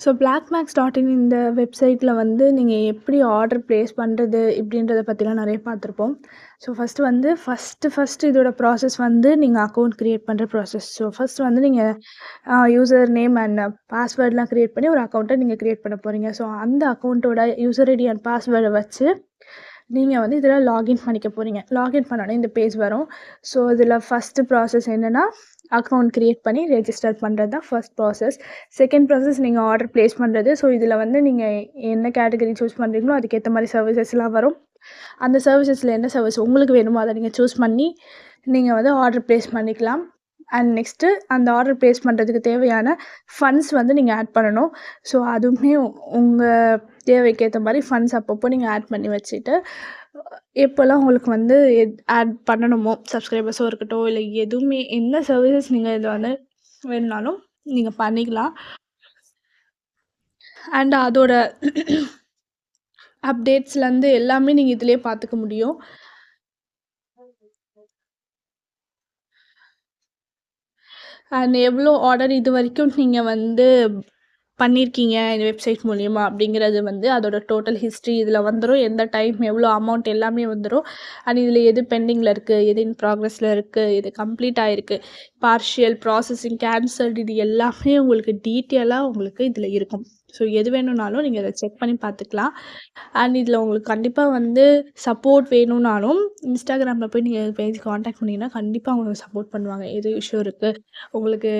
So பிளாக்மேக்ஸ்.in இந்த வெப்சைட்டில் வந்து நீங்கள் எப்படி ஆர்டர் ப்ளேஸ் பண்ணுறது இப்படின்றத பற்றிலாம் நிறைய பார்த்துருப்போம். ஸோ ஃபஸ்ட்டு இதோட ப்ராசஸ் வந்து நீங்கள் அக்கௌண்ட் க்ரியேட் பண்ணுற ப்ராசஸ். ஸோ ஃபஸ்ட்டு வந்து நீங்கள் யூசர் நேம் அண்ட் பாஸ்வேர்ட்லாம் க்ரியேட் பண்ணி ஒரு அக்கௌண்ட்டை நீங்கள் க்ரியேட் பண்ண போகிறீங்க. ஸோ அந்த அக்கௌண்ட்டோட யூசர் ஐடி அண்ட் பாஸ்வேர்டை வச்சு நீங்கள் வந்து இதில் லாகின் பண்ணிக்க போகிறீங்க. லாகின் பண்ணோடனே இந்த பேஜ் வரும். ஸோ இதில் ஃபஸ்ட்டு ப்ராசஸ் என்னென்னா அக்கௌண்ட் க்ரியேட் பண்ணி ரெஜிஸ்டர் பண்ணுறது தான் ஃபஸ்ட் ப்ராசஸ். செகண்ட் ப்ராசஸ் நீங்கள் ஆர்டர் ப்ளேஸ் பண்ணுறது. ஸோ இதில் வந்து நீங்கள் என்ன கேட்டகரி சூஸ் பண்ணுறீங்களோ அதுக்கேற்ற மாதிரி சர்வீசஸ்லாம் வரும். அந்த சர்வீசஸில் என்ன சர்வீஸ் உங்களுக்கு வேணுமோ அதை நீங்கள் சூஸ் பண்ணி நீங்கள் வந்து ஆர்டர் ப்ளேஸ் பண்ணிக்கலாம். அண்ட் நெக்ஸ்ட்டு அந்த ஆர்டர் ப்ளேஸ் பண்ணுறதுக்கு தேவையான ஃபண்ட்ஸ் வந்து நீங்கள் ஆட் பண்ணணும். ஸோ அதுவுமே உங்கள் தேவைக்கு ஏற்ற மாதிரி ஃபண்ட்ஸ் அப்பப்போ நீங்கள் ஆட் பண்ணி வச்சுட்டு எப்போல்லாம் உங்களுக்கு வந்து ஆட் பண்ணணுமோ சப்ஸ்கிரைபர்ஸோ இருக்கட்டும், இல்லை எதுவுமே என்ன சர்வீசஸ் நீங்கள் இதில் வந்து வேணுனாலும் நீங்கள் பண்ணிக்கலாம். அண்ட் அதோட அப்டேட்ஸ்லேருந்து எல்லாமே நீங்கள் இதிலே பார்த்துக்க முடியும். அண்ட் எவ்வளோ ஆர்டர் இது வரைக்கும் நீங்கள் வந்து பண்ணியிருக்கீங்க இந்த வெப்சைட் மூலிமா அப்படிங்கிறது வந்து அதோட டோட்டல் ஹிஸ்ட்ரி இதில் வந்துடும். எந்த டைம் எவ்வளோ அமௌண்ட் எல்லாமே வந்துடும். அண்ட் இதில் எது பெண்டிங்கில் இருக்குது, எது இன் ப்ராக்ரஸில் இருக்குது, எது கம்ப்ளீட் ஆகிருக்கு, பார்ஷியல் ப்ராசஸிங் கேன்சல்டு, இது எல்லாமே உங்களுக்கு டீட்டெயிலாக உங்களுக்கு இதில் இருக்கும். ஸோ எது வேணும்னாலும் நீங்கள் அதை செக் பண்ணி பார்த்துக்கலாம். அண்ட் இதில் உங்களுக்கு கண்டிப்பாக வந்து சப்போர்ட் வேணும்னாலும் இன்ஸ்டாகிராமில் போய் நீங்கள் பேஜ் காண்டாக்ட் பண்ணிங்கன்னா கண்டிப்பாக உங்களுக்கு சப்போர்ட் பண்ணுவாங்க. எது இஷ்யூ இருக்குது, உங்களுக்கு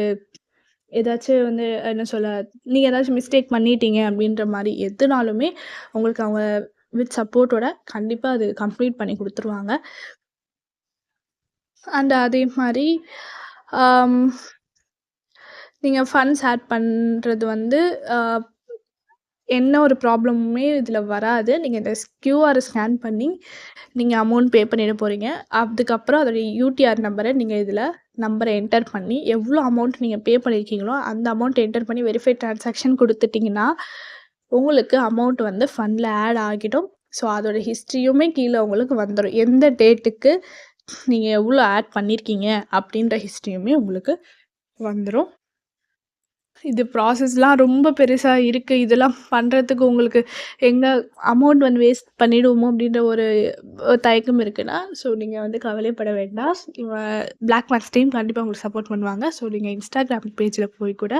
ஏதாச்சும் வந்து என்ன சொல்ல, நீங்கள் ஏதாச்சும் மிஸ்டேக் பண்ணிட்டீங்க அப்படின்ற மாதிரி எதுனாலுமே உங்களுக்கு அவங்க வித் சப்போர்ட்டோட கண்டிப்பாக அது கம்ப்ளீட் பண்ணி கொடுத்துருவாங்க. அண்ட் அதே மாதிரி நீங்கள் ஃபண்ட்ஸ் ஆட் பண்ணுறது வந்து என்ன ஒரு ப்ராப்ளமுமே இதில் வராது. நீங்கள் இந்த கியூஆரை ஸ்கேன் பண்ணி நீங்கள் அமௌண்ட் பே பண்ணிட போகிறீங்க. அதுக்கப்புறம் அதோடைய யூடிஆர் நம்பரை நீங்கள் இதில் நம்பரை என்டர் பண்ணி எவ்வளோ அமௌண்ட் நீங்கள் பே பண்ணியிருக்கீங்களோ அந்த அமௌண்ட் என்டர் பண்ணி வெரிஃபை ட்ரான்சாக்ஷன் கொடுத்துட்டிங்கன்னா உங்களுக்கு அமௌண்ட் வந்து ஃபண்டில் ஆட் ஆகிடும். ஸோ அதோட ஹிஸ்ட்ரியுமே கீழே உங்களுக்கு வந்துடும். எந்த டேட்டுக்கு நீங்கள் எவ்வளோ ஆட் பண்ணியிருக்கீங்க அப்படின்ற ஹிஸ்ட்ரியுமே உங்களுக்கு வந்துடும். இது ப்ராசஸ்லாம் ரொம்ப பெருசாக இருக்குது. இதெல்லாம் பண்ணுறதுக்கு உங்களுக்கு எங்கே அமௌண்ட் வந்து வேஸ்ட் பண்ணிடுவோமோ அப்படின்ற ஒரு தயக்கம் இருக்குன்னா, ஸோ நீங்கள் வந்து கவலைப்பட வேண்டாம். பிளாக்மேக்ஸ் டீம் கண்டிப்பாக உங்களுக்கு சப்போர்ட் பண்ணுவாங்க. ஸோ நீங்கள் இன்ஸ்டாகிராம் பேஜில் போய் கூட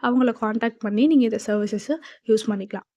அவங்கள காண்டாக்ட் பண்ணி நீங்கள் இந்த சர்வீசஸை யூஸ் பண்ணிக்கலாம்.